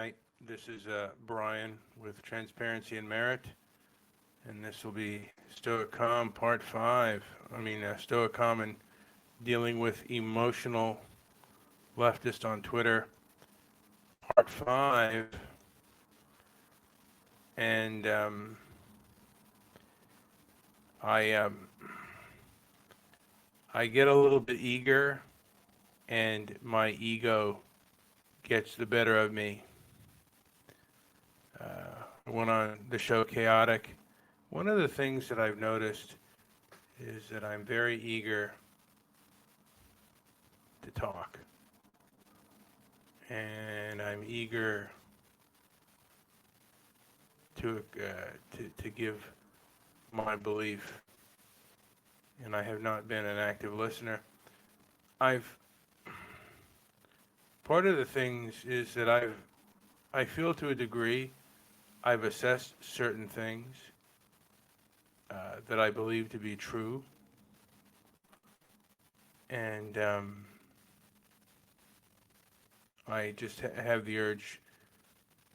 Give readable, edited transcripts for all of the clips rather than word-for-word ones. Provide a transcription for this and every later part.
night. This is Brian with Transparency and Merit, and this will be Stoic Calm Part 5. Stoic Calm and dealing with emotional leftist on Twitter, Part 5. And I I get a little bit eager, and my ego gets the better of me. I went on the show Chaotic. One of the things that I've noticed is that I'm very eager to talk, and I'm eager to give my belief, and I have not been an active listener. I've Part of the things is that I feel to a degree I've assessed certain things that I believe to be true, and I just have the urge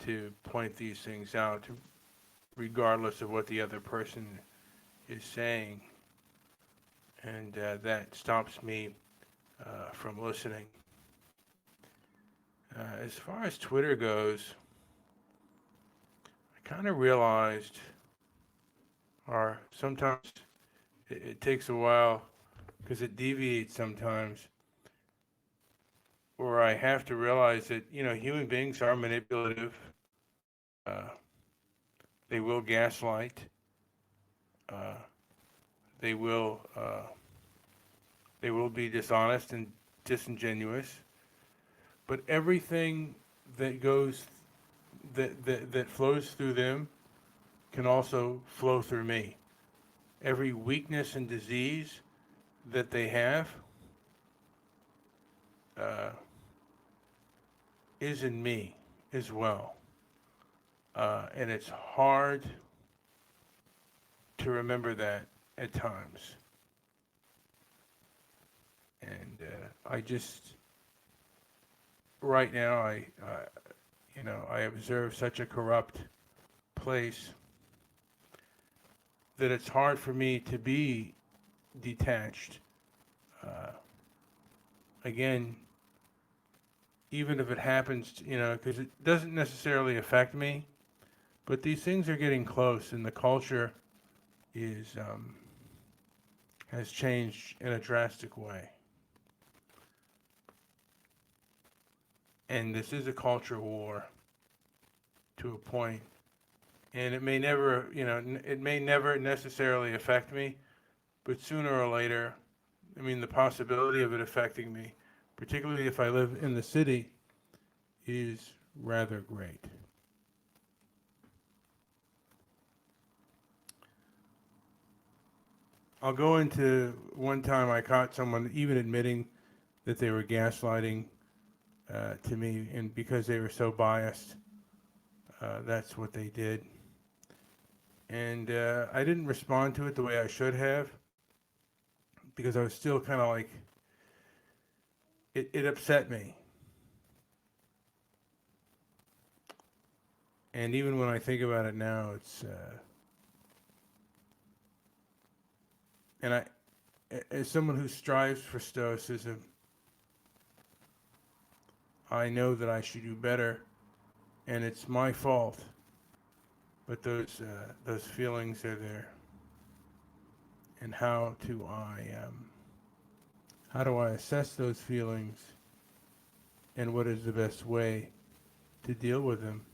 to point these things out, regardless of what the other person is saying, and that stops me from listening. As far as Twitter goes, I kind of realized, or sometimes it takes a while because it deviates sometimes, where I have to realize that, human beings are manipulative. Uh, they will gaslight. Uh, they will be dishonest and disingenuous. But everything that goes that flows through them can also flow through me. Every weakness and disease that they have uh, is in me as well. And it's hard to remember that at times. And I just, right now, I observe such a corrupt place that it's hard for me to be detached. Uh, Again, even if it happens, because it doesn't necessarily affect me, but these things are getting close, and the culture is has changed in a drastic way. And this is a culture war to a point, and it may never, it may never necessarily affect me, but sooner or later, the possibility of it affecting me, particularly if I live in the city, is rather great. I'll go into one time I caught someone even admitting that they were gaslighting to me, and because they were so biased, that's what they did. And I didn't respond to it the way I should have, because I was still kind of like, it upset me. And even when I think about it now, and as someone who strives for stoicism, I know that I should do better, and it's my fault. But those feelings are there, and how do I assess those feelings, and what is the best way to deal with them?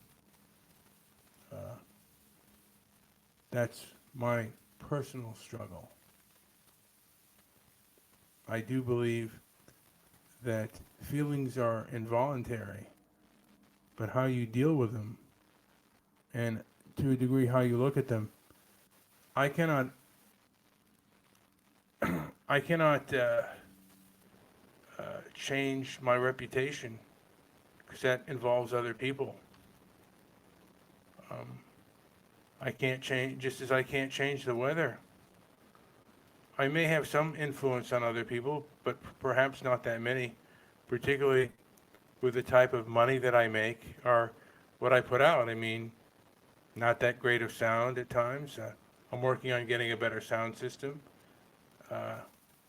That's my personal struggle. I do believe that feelings are involuntary, but how you deal with them, and to a degree how you look at them, I cannot I cannot change my reputation, because that involves other people. Um, I can't change, just as I can't change the weather. I may have some influence on other people, but perhaps not that many, particularly with the type of money that I make, or what I put out. I mean, not that great of sound at times. I'm working on getting a better sound system. Uh,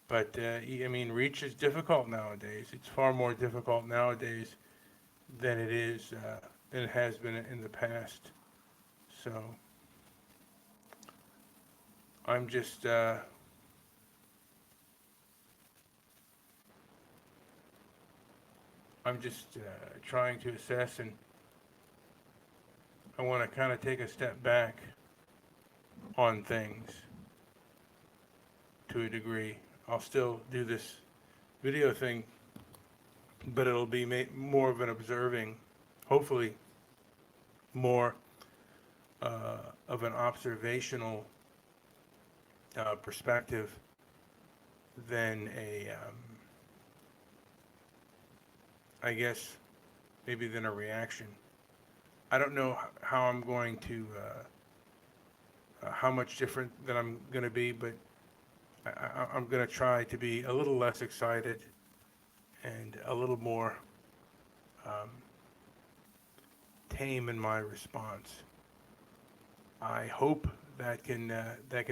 but I mean, reach is difficult nowadays. It's far more difficult nowadays than than it has been in the past. So I'm just trying to assess, and I want to kind of take a step back on things to a degree. I'll still do this video thing, but it'll be more of an observing, hopefully more of an observational perspective than I guess, maybe than a reaction. I don't know how I'm going to, how much different that I'm going to be, but I'm going to try to be a little less excited and a little more um, tame in my response. I hope that can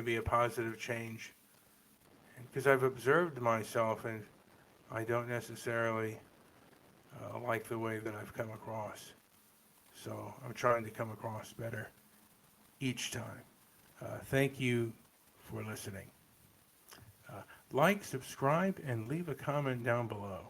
be a positive change, because I've observed myself and I don't necessarily like the way that I've come across. So I'm trying to come across better each time. Thank you for listening. Like, subscribe, and leave a comment down below.